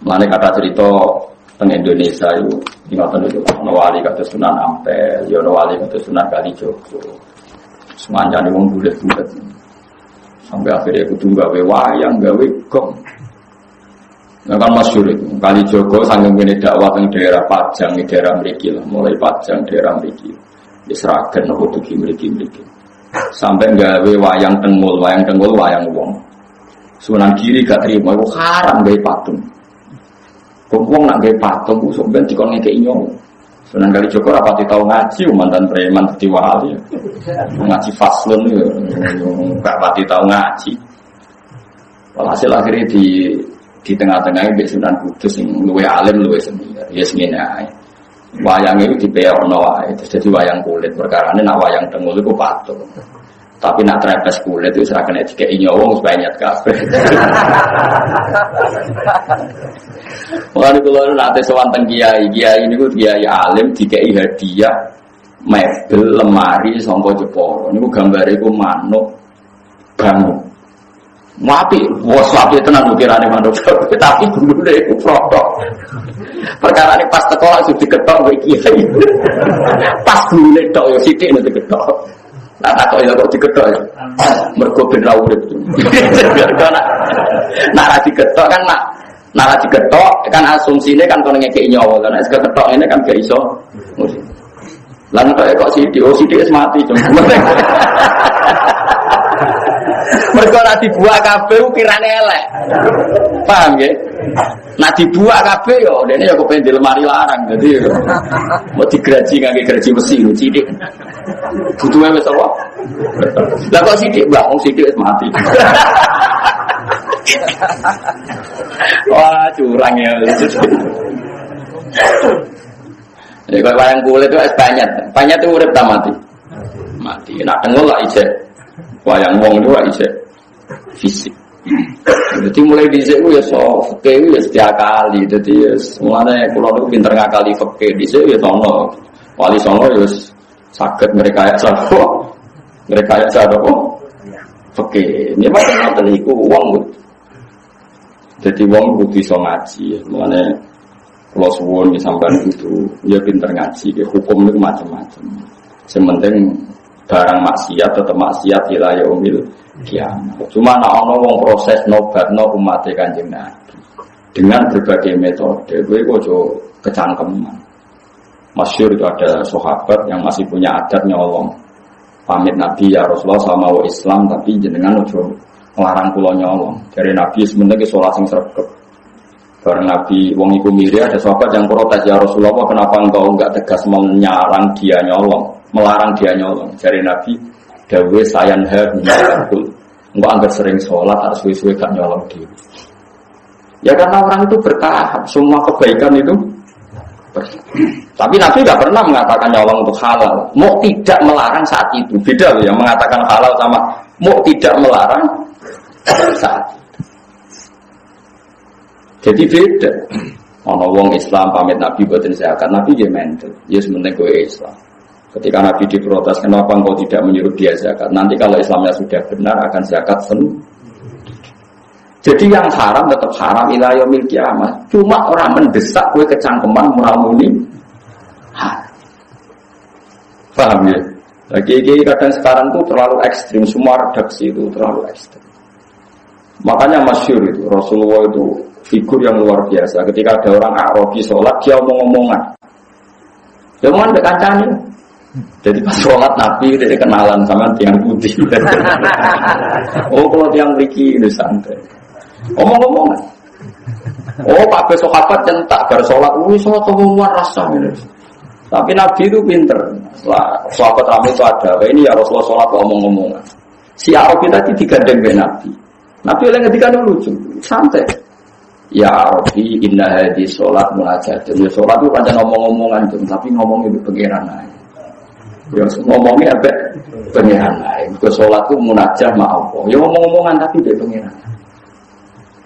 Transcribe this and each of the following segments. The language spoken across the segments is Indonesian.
Mana kata cerita teng Indonesia itu ingatan itu ono wali kata Sunan Ampel, yo ono wali kata Sunan Kalijogo. Semuanya nih wong bulet-bulet. Sampai akhirnya kudu gawe wayang, gawe gong. Nah kan masyhur itu Kalijogo saking ngene dakwah teng daerah Pajang, daerah mriki lah, mulai Pajang daerah mriki. Wis ragen opo dugi mriki. Sampai gawe wayang tengul wayang wong. Sunan Giri gak terima, itu haram gawe patung. Wong nak gawe patung ku sok ben dikon ngekeki nyowo. Sunan Kalijogo rapati tau ngaji mantan preman dadi wali. Ngaji faslun yo gak pati tau ngaji. Walhasil akhirnya di tengah-tengah mbek Sunan Kudus sing luwih alim luwih senior. Ya ngene ae. Wayang itu dipeokno wae, terus dadi wayang kulit. Perkarane nak wayang tengul iku patung. Tapi nak trepes kulit itu ora kena dikeki nyowo supaya nyat kabeh. Mulane kula nate sowan teng kiai niku kiai alim dikeki hadiah mebel lemari saka Jepara. Niku gambare iku manuk bangun. Mati, wos api tenan ukirane manuk. Tapi gulune iku protok. Perkara ini pas teko langsung diketok kowe kiai. Pas gulune tok yo sithik nek diketok. Nah, kok ya kok diketok ya. Mergo ben ra urip. Nak ra diketok kan nak ra diketok kan asumsine kan kono ngekeki nyawa. Lah nek diketok ini kan gak iso. Lan kok sithik wis mati. Mergo ora dibuak kabeh ukirane elek. Paham nggih? Nah dibuak kabeh yo dene yo kepen di lemari larang. Dadi mau digraji ngangge graji besi lho sithik. Butuhe wis apa? Lah kok sithik, Mbak, wong sithik wis mati. Wah, curang ya. Ya kok wayang kulit itu es banyak. Banyak itu urip ta mati. Mati. Nak tengok lah isih. Wayang wong itu isih fisik. Jadi mulai dhisik ku ya so fikih ya setiap kali. Jadi mulane kula niku pinter ngakali fikih dhisik ya sono. Wali sono ya saged mereka ya sapa? Mereka ya sapa? Fikih. Ini macam iku wong. Jadi wong kudu iso ngaji. Mulane kula suwun sampeyan itu ya pinter ngaji. Hukum niku macam-macam. Sing penting barang maksiat tetap maksiat ila yaumil kiamat. Cuma ana wong proses nobatno umat Kanjeng Nabi dengan berbagai metode. Kowe ojo kecangkeman. Masyhur itu ada sahabat yang masih punya adat nyolong. Pamit Nabi ya Rasulullah sama wa Islam tapi jenengan ojo nglarang kula nyolong. Dari Nabi sementing salat sing sregep. Bareng Nabi wong iku mirip ada sahabat yang protes ya Rasulullah kenapa engkau enggak tegas menyarang dia nyolong, melarang dia nyolong. Dari Nabi dawe sayanha minal engkau anggar sering sholat tak suwe-suwe gak nyolong diri. Ya karena orang itu bertahap, semua kebaikan itu tapi Nabi gak pernah mengatakan nyolong untuk halal. Mau tidak melarang saat itu. Beda loh yang mengatakan halal sama mau tidak melarang saat itu. Jadi beda. Ono wong Islam pamit Nabi boten zakat, Nabi dia mental. Ya sementing kowe Islam. Ketika Nabi diprotes, kenapa engkau tidak menyuruh dia zakat? Nanti kalau Islamnya sudah benar akan zakat sendiri. Jadi yang haram tetap haram ila yaumil kiamat. Cuma orang mendesak kowe kecangkeman muramuni. Paham ya? Lagi kadang sekarang tuh terlalu ekstrim, semua redaksi itu terlalu ekstrim. Makanya masyhur itu Rasulullah itu figur yang luar biasa. Ketika ada orang Arabi sholat, dia omong-omongan. Dia omongan kancane. Jadi pas sholat Nabi dia kenalan sama tiang putih. Oh kalau tiang mriki itu santai. Omong-omongan. Oh Pak sahabat centak bar sholat, wis sholat omongan rasa gitu. Tapi Nabi itu pinter. Lah sahabat ramai itu ada. Ini ya Rasulullah sholat omong-omongan. Si Arabi tadi digandeng be Nabi. Nabi oleh ketika lucu, santai. Ya Rabbi inna hadhi sholat munajat. Ya sholat itu kan ngomong-ngomongan tapi ngomong itu pengiran aja. Ya ngomongnya apa? Pengiran aja. Ke sholat itu munajat maaf. Ya ngomong-ngomongan tapi be pengiran.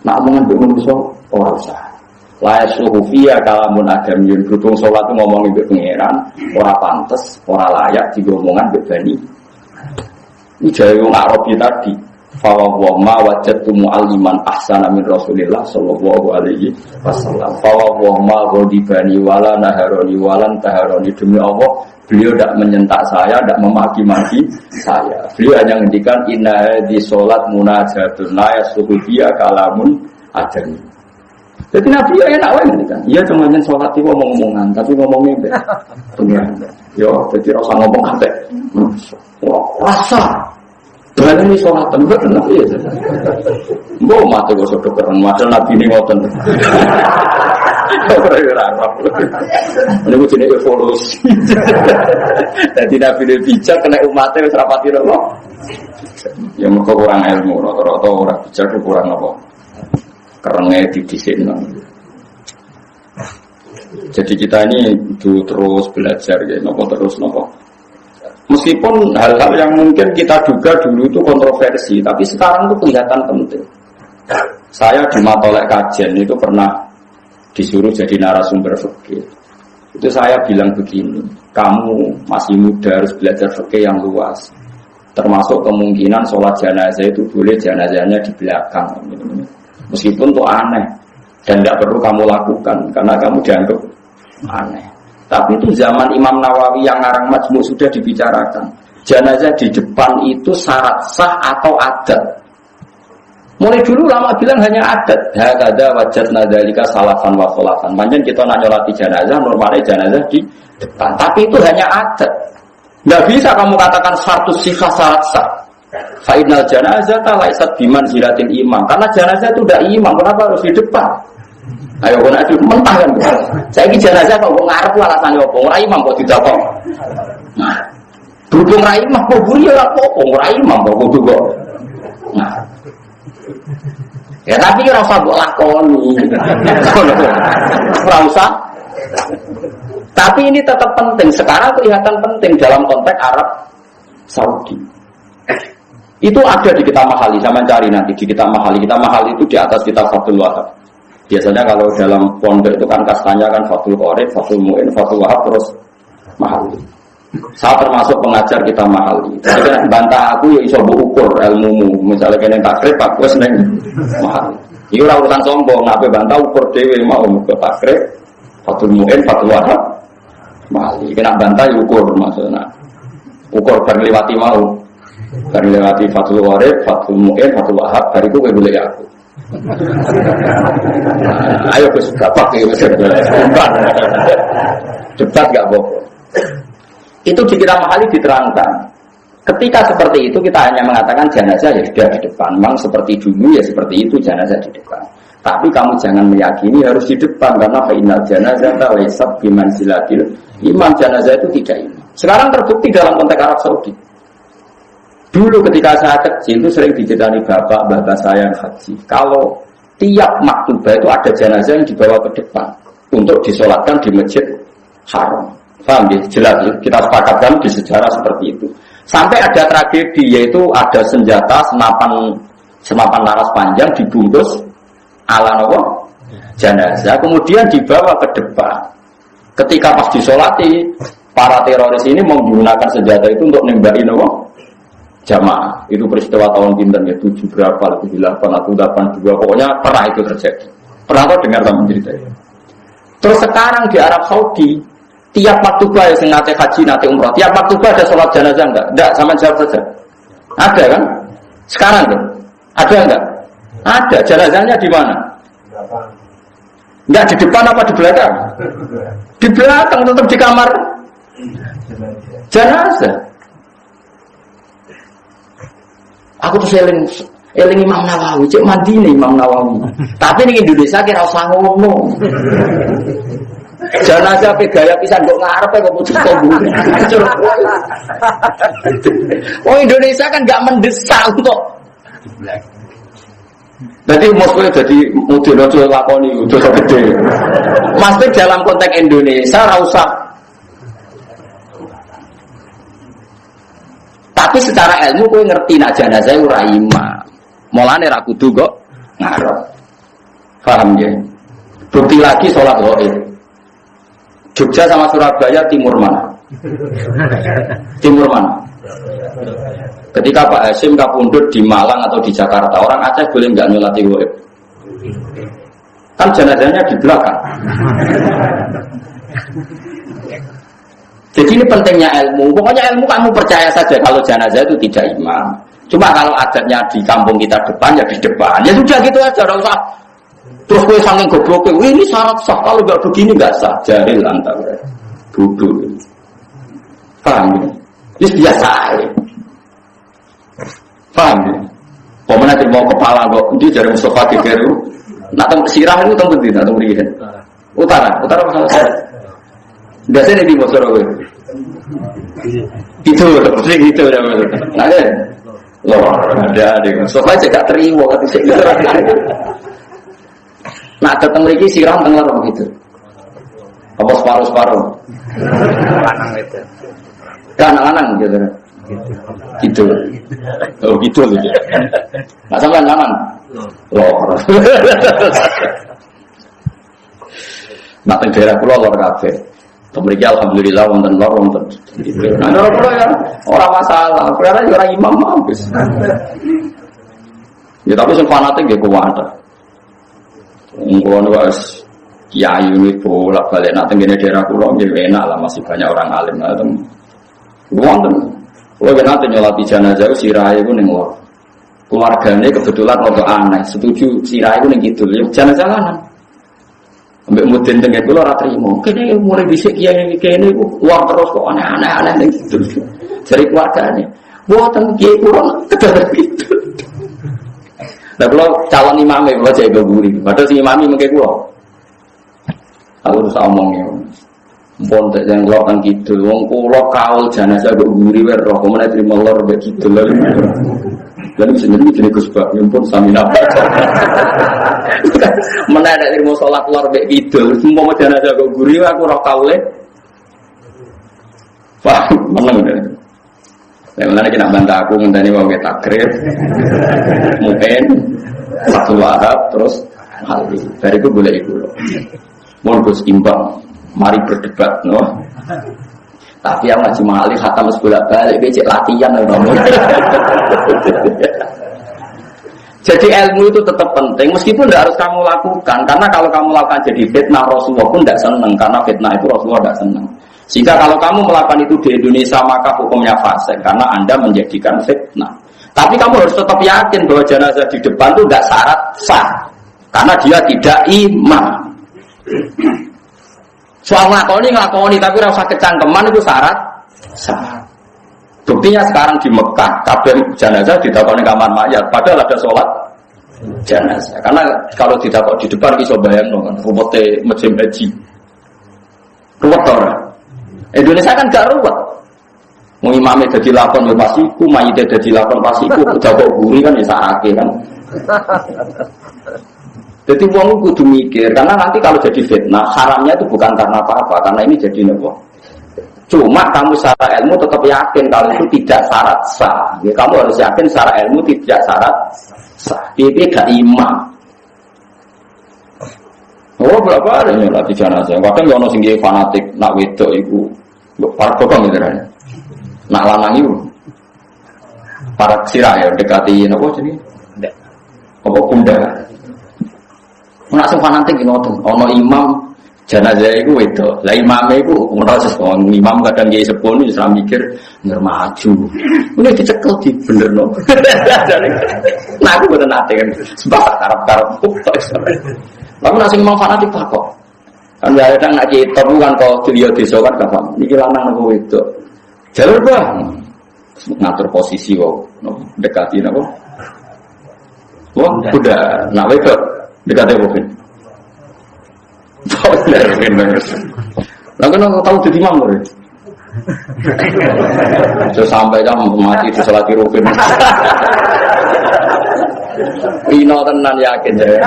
Nak omongan be manusia orang usah. La yasluhu fiya kalamun adamiyun. Berhubung sholat itu ngomongin be pengiran, orang pantes, orang layak digomongan be bani. Ini jaya wong Arabi tadi. fa wa ma wajadtu mu'alliman ahsana min Rasulillah sallallahu alaihi wasallam. Fa wa ma ghadibani wala naharani walan taharani, demi Allah beliau tidak menyentak saya, tidak memaki-maki saya. Beliau hanya ngendikan inna di salat munajatun la yasluhu biya kalamun adani. Jadi Nabi ya enak wae kan. Iya cuma nyen salat iki ngomong-ngomongan, tapi ngomongnya bener. Yo, jadi rasa ngomong kabeh. Rasa. Berani salat mboten Nabi ya. Mbok mate kok sedok keren, padahal Nabi ini ngoten. Ora arep. Niku jenenge evolusi. Dadi Nabi ini bijak kena umate wis rapati lho. Ya mergo kurang ilmu, rata-rata ora bijak kurang apa. Kerengnya didisiplin. Jadi kita ini itu terus belajar ya, terus. Meskipun hal-hal yang mungkin kita duga dulu itu kontroversi, tapi sekarang itu kelihatan penting. Saya di Matolek Kajen itu pernah disuruh jadi narasumber fikih. Itu saya bilang begini, kamu masih muda harus belajar fikih yang luas. Termasuk kemungkinan sholat jenazah itu boleh jenazahnya di belakang. Meskipun itu aneh dan tidak perlu kamu lakukan karena kamu dianggap aneh. Tapi itu zaman Imam Nawawi yang ngarang Majmu' sudah dibicarakan. Jenazah di depan itu syarat sah atau adat. Mulai dulu lama bilang hanya adat. Hakada wajadna dzalika salafan wa khalafan. Panjen kita nak nyolati jenazah normalnya jenazah di depan. Tapi itu hanya adat. Tidak bisa kamu katakan satu sifat syarat sah. Fa'inal janazah laisat bimanzilatil imam. Karena jenazah itu tidak imam, kenapa harus di depan? Ayo kena di mentah kan. Saya ini jenazah kok ngarep alasannya apa? Ora imam kok didapok. Nah, berhubung ra imam kok buri ora apa-apa, ora imam kok kudu kok. Nah. Ya tapi ora usah mbok lakoni. Ora usah. Tapi ini tetap penting. Sekarang kelihatan penting dalam konteks Arab Saudi. Itu ada di kitab Mahali, sama cari nanti di kitab Mahali. Kitab Mahali itu di atas kitab Fathul Wahab. Biasanya kalau dalam pondok itu kan kastanya kan Fathul Qorib, Fathul Mu'in, Fathul Wahab, terus Mahali. Saya termasuk pengajar kitab Mahali. Jadi kan bantah aku ya iso ukur ilmumu. Misalnya kena takrib, aku seneng Mahali. Ini urusan sombong, ngapain bantah ukur dewe mau ke takrib, Fathul Mu'in, Fathul Wahab, Mahali. Kena bantah ya ukur maksudnya. Ukur berlewati mau. Karena lewati Fathul Qorib, Fathul Mu'in, Fathul Wahab, bariku gue boleh aku. Ayo ke bapak ke debat, debat gak bohong. Itu di kitab Mahali diterangkan. Ketika seperti itu kita hanya mengatakan jenazah ya sudah di depan. Memang seperti dulu ya seperti itu jenazah di depan. Tapi kamu jangan meyakini harus di depan karena fainal jenazah laisat bimanzilatil imam. Jenazah itu tidak imam. Sekarang terbukti dalam konteks Arab Saudi. Dulu ketika saya kecil itu sering diceritani bapak saya yang haji. Kalau tiap maktubah itu ada jenazah yang dibawa ke depan untuk disolatkan di Masjid Haram. Paham ya? Jelas ya? Kita sepakatkan di sejarah seperti itu. Sampai ada tragedi yaitu ada senjata senapan laras panjang dibungkus ala nopo jenazah, kemudian dibawa ke depan. Ketika pas disolati, para teroris ini menggunakan senjata itu untuk nembaki nopo jamaah. Itu peristiwa tahun pinten ya 7 berapa, 8 atau 82, pokoknya pernah itu terjadi. Pernah kau dengar sama cerita itu? Terus sekarang di Arab Saudi tiap maktubah yang nate haji, nate umrah, tiap maktubah ada sholat jenazah enggak? Enggak, sama jawab saja. Ada kan? Sekarang tuh ada enggak? Ada. Jenazahnya di mana? Enggak di depan apa di belakang? Di belakang, tetap di kamar jenazah. Aku tuh eling Imam Nawawi, cek mandi nih Imam Nawawi. Tapi nih Indonesia kira usah ngomong. Jenazah pe gaya pisan kok ngarep kok putus kombune. Oh Indonesia kan enggak mendesak untuk. Jadi Moskow jadi model aja lakoni udah gede. Maksudnya dalam konteks Indonesia ora usah. Tapi secara ilmu kowe ngerti nak jenazah ora imam. Mulane ra kudu kok ngarep. Paham ya? Bukti lagi salat ghaib. Jogja sama Surabaya timur mana? Timur mana? Ketika Pak Hasyim kapundhut di Malang atau di Jakarta, orang Aceh boleh nggak nyolati gaib? Kan jenazahnya di belakang. Jadi ini pentingnya ilmu. Pokoknya ilmu kamu percaya saja kalau jenazah itu tidak imam. Cuma kalau adatnya di kampung kita depan ya di depan. Ya sudah gitu aja, enggak usah. Terus gue saking gobloknya, ini syarat sah. Kalau nggak begini nggak sah. Jahil antara bodoh. Paham ya? Ini biasa ya. Paham ya? Pemenang jadi mau kepala kok. Dia dari Mustafa Gegeru. Nak sirah itu tempat di nak tempat utara masalah saya. Biasanya di Bosoro itu pasti gitu ya. Nah, loh ada di Mustafa juga terima kata saya. Nah datang lagi sirah tengah gitu. Apa separuh lanang itu. Kan lanang gitu. Gitu. Oh gitu loh. Nah sampai lanang. Loh. Nak daerah kula lor kabeh. Memiliki alhamdulillah wonten lor wonten. Nah lor kula ya ora masalah. Karena ora imam habis. Ya tapi sing fanatik nggih kuwat. Ngono wis kiai ini bolak-balik nak teng daerah kula nggih enak lah masih banyak orang alim ngoten. Wonten. Kula nate nyolati jenazah sirahe ku ning lor. Keluargane kebetulan rada aneh, setuju sirahe ku ning kidul. Ya jenazah lanang. Ambek mudin tengene kula ora trimo. Kene mulai dhisik kiai kene ku luar terus kok aneh-aneh ning kidul. Jare keluargane, mboten kiai kula kedadak kidul. Lah kula calon imame kula jek guri. Padahal si imami mengke kula. Aku wis omong ya. Mpun tek yang lor nang kidul wong kula kaul jenazah kok guri wae roh kok menawa trimo lor mek kidul lho. Lan sendiri jenenge Gus Bak mpun sami napa. Menawa nek trimo salat lor mek kidul umpama jenazah kok guri aku roh kaule. Wah, meneng deh. Nek nak bantah aku ngenteni wong takrif. Mungkin satu wahab terus hal itu. Dari itu boleh iku lho. Mun Gus imbang. Mari berdebat, no. Tapi yang ngaji mahali khatam bolak-balik becek latihan ngomong. Jadi ilmu itu tetap penting meskipun tidak harus kamu lakukan karena kalau kamu lakukan jadi fitnah Rasulullah pun tidak senang karena fitnah itu Rasulullah tidak senang. Sehingga kalau kamu melakukan itu di Indonesia maka hukumnya fasik karena Anda menjadikan fitnah. Tapi kamu harus tetap yakin bahwa jenazah di depan itu tidak syarat sah karena dia tidak imam. Soal ngelakoni tapi rasa kecangkeman itu syarat sah. Buktinya sekarang di Mekah kabeh jenazah ditakoni kamar mayat padahal ada sholat jenazah. Karena kalau ditakon di depan iso bayangno kan ruwete masjid haji. Ruwet ora? Indonesia kan gak ruwet. Mau imame dadi lakon pas iku, mayite dadi lakon pas iku, jago guri kan ya sakake kan. Jadi wong kudu mikir karena nanti kalau jadi fitnah haramnya itu bukan karena apa-apa karena ini jadi nopo. Cuma kamu secara ilmu tetap yakin kalau itu tidak syarat sah. Ya, kamu harus yakin secara ilmu tidak syarat sah. Dia gak imam. Oh berapa ada nyolati jenazah. Kadang ono sing fanatik nak wedok iku. Para kokong gitu kan. Nak lanang iku. Para sirah ya dekati napa jenenge? Ndak. Apa bunda? Nak sing fanatik ngoten, ana imam jenazah iku wedok. Lah imame iku proses wong imam kadang nggih sepun wis mikir nyer maju. Ini dicekel di benerno. Nah aku boten nate kan. Sebab karep-karep Lalu nasi imam fanatik tak kok. Kan kadang nak kita kan kok dilihat desa kan gak paham. Niki lanang nopo wedok. Jalur bang. Ngatur posisi kok dekati napa? Wah, udah nak wedok dekati mungkin. Bener. Lalu kan tahu jadi imam lho. So sampai kamu mati di salat rukun. Rino tenan yakin ya.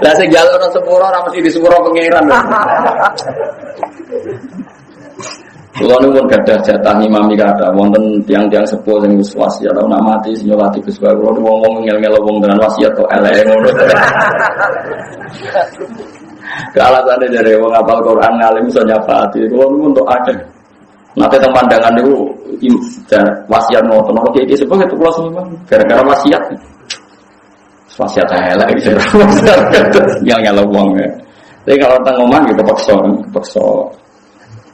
Lah sing jalur nang sepuro ora mesti di sepuro pangeran. Kulo niku pun gadah jatah imami kathah wonten tiyang-tiyang sepuh sing wis wasiat ana mati sing nyolati Gus Bae kulo ngomong ngel-ngel wong tenan wasiat kok eleke ngono. Alasane dari wong hafal Quran ngalim iso nyafaati kulo niku untuk akeh. Nate teng pandangan niku dan wasiat ngoten ora iki sebab itu kula semua gara-gara wasiat. Wasiat elek iki yang nyala wong ya. Tapi kalau teng omah gitu kepeksa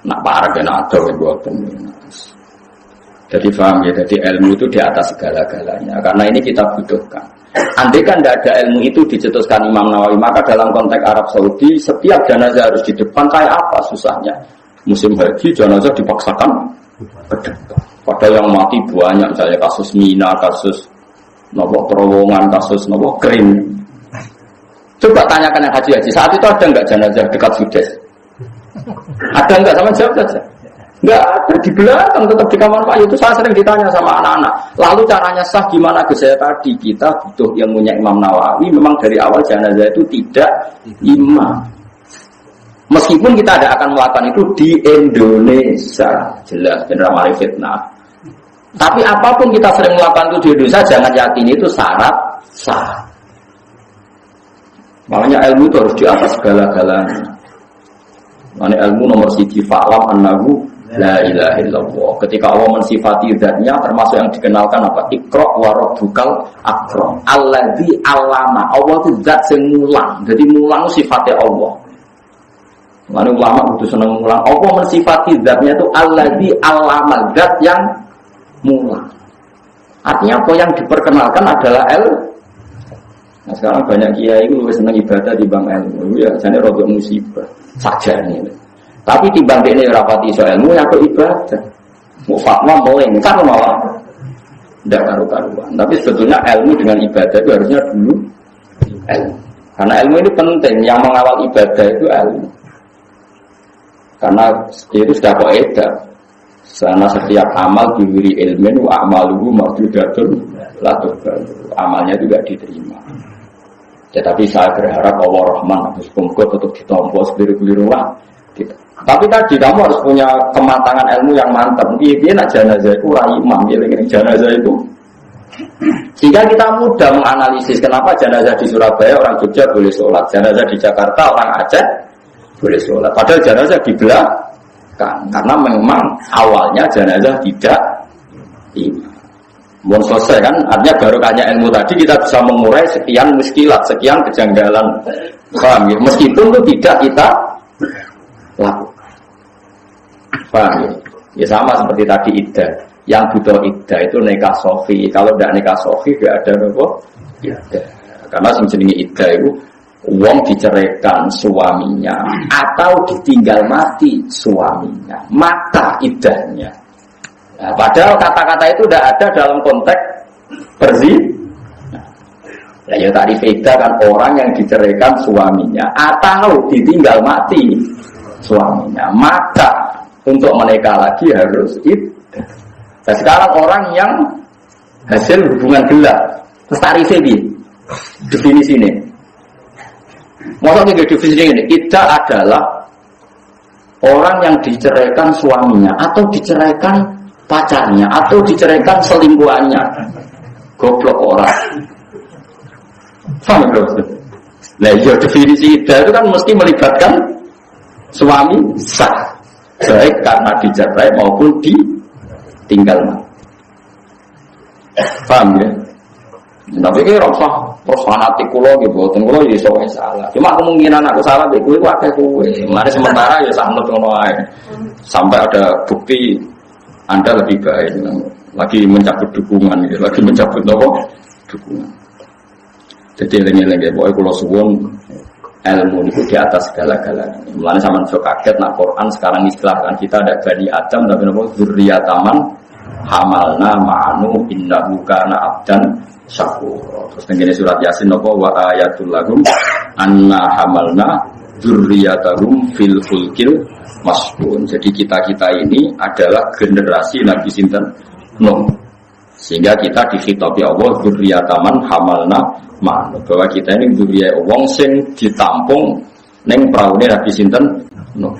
nak parek nak ado mboten. Jadi paham ya, jadi ilmu itu di atas segala-galanya. Karena ini kita butuhkan. Andai kan tidak ada ilmu itu dicetuskan Imam Nawawi, maka dalam konteks Arab Saudi setiap jenazah harus di depan. Kayak apa susahnya? Musim haji jenazah dipaksakan ke depan. Padahal yang mati banyak, misalnya kasus Mina, kasus nopo terowongan, kasus nopo kering. Coba tanyakan yang haji-haji saat itu ada nggak jenazah dekat Sudes? Ada nggak? Sama jawab saja. Enggak ada, di belakang tetap di kamar Pak. Itu saya sering ditanya sama anak-anak. Lalu caranya sah gimana? Ke saya tadi kita butuh ilmunya Imam Nawawi. Memang dari awal jenazah itu tidak imam. Meskipun kita tidak akan melakukan itu di Indonesia, jelas benar mari fitnah. Tapi apapun kita sering melakukan itu di Indonesia, jangan yakin itu syarat sah. Makanya ilmu itu harus di atas segala-galanya. Makanya ilmu nomor 1 fa'lam annahu la ilaha illallah. Ketika Allah mensifati zatnya termasuk yang dikenalkan apa? Iqra wa rabbukal akram. Alladzi 'allama. Allah itu zat sing mulang. Jadi mulang sifatnya Allah. Lalu ulama itu senang mulang. Allah mensifati zatnya itu alladzi 'allama, zat yang mulang. Artinya apa yang diperkenalkan adalah ilmu. Nah, sekarang banyak kiai itu lebih senang ibadah dibanding ilmu. Ya, jane rodok musibah saja ini. Tapi timbang ini rapati iso ilmu ya ke ibadah. Mau fatwa mau lengkar malah tidak karu-karuan. Tapi sebetulnya ilmu dengan ibadah itu harusnya dulu ilmu. Karena ilmu ini penting. Yang mengawal ibadah itu ilmu. Karena itu sudah kaidah. Karena setiap amal diberi ilmu, amaluhu mardudatun la tuqbal. Amalnya juga diterima. Tetapi saya berharap Allah Rahman harus kumpul tetap ditompo sendiri-sendiri lah. Gitu. Tapi tadi kamu harus punya kematangan ilmu yang mantap. Dia nak jenazah itu imam, dia ingin jenazah itu. Sehingga kita mudah menganalisis kenapa jenazah di Surabaya orang Jogja boleh sholat, jenazah di Jakarta orang Aceh boleh sholat. Padahal jenazah di belakang, karena memang awalnya jenazah tidak imam. Mau selesai kan, artinya barokahnya ilmu tadi kita bisa mengurai sekian muskilat, sekian kejanggalan. Paham ya? Meskipun itu tidak kita lakukan. Paham ya? Ya sama seperti tadi iddah. Yang butuh iddah itu nikah sofi. Kalau tidak nikah sofi tidak ada apa? Iddah. Karena yang jenenge iddah itu wong diceraikan suaminya atau ditinggal mati suaminya, maka iddahnya. Nah, padahal kata-kata itu tidak ada dalam konteks berzina. Nah, ya tadi iddah kan orang yang diceraikan suaminya atau ditinggal mati suaminya, maka untuk menikah lagi harus iddah. Nah, sekarang orang yang hasil hubungan gelap, terus tarifnya di definisi ini. Maksudnya definisi ini, iddah adalah orang yang diceraikan suaminya atau diceraikan pacarnya atau diceraikan selingkuhannya. Goblok orang. Paham belum? Nah, ya definisi iddah itu kan mesti melibatkan suami sah, baik karena dicerai maupun ditinggal. Paham ya? Tapi kira terus fanatik kulo gitu, kulo ya iso salah. Cuma kemungkinan aku salah, gue akeh kowe. Mari sementara ya sanut ngono ae. Sampai ada bukti Anda lebih baik, lagi mencabut dukungan, gitu. Lagi mencabut apa? Dukungan. Jadi lengi-lengi, pokoknya kulo suwun ilmu itu di atas segala-galanya. Mulanya sama so kaget, nak Quran sekarang istilahkan kita ada Bani Adam, tapi apa? Dzurriyyataman hamalna ma'anu innahu kana abdan syakur. Terus begini surat Yasin apa? Wa ayatul lahum anna hamalna dzurriyyatahum fil fulkil masbun. Jadi kita-kita ini adalah generasi Nabi sinten Nuh. Sehingga kita dikhitabi Allah dzurriyyataman hamalna ma'anu, bahwa kita ini dzurriyyah wong sing ditampung ning praune Nabi sinten Nuh.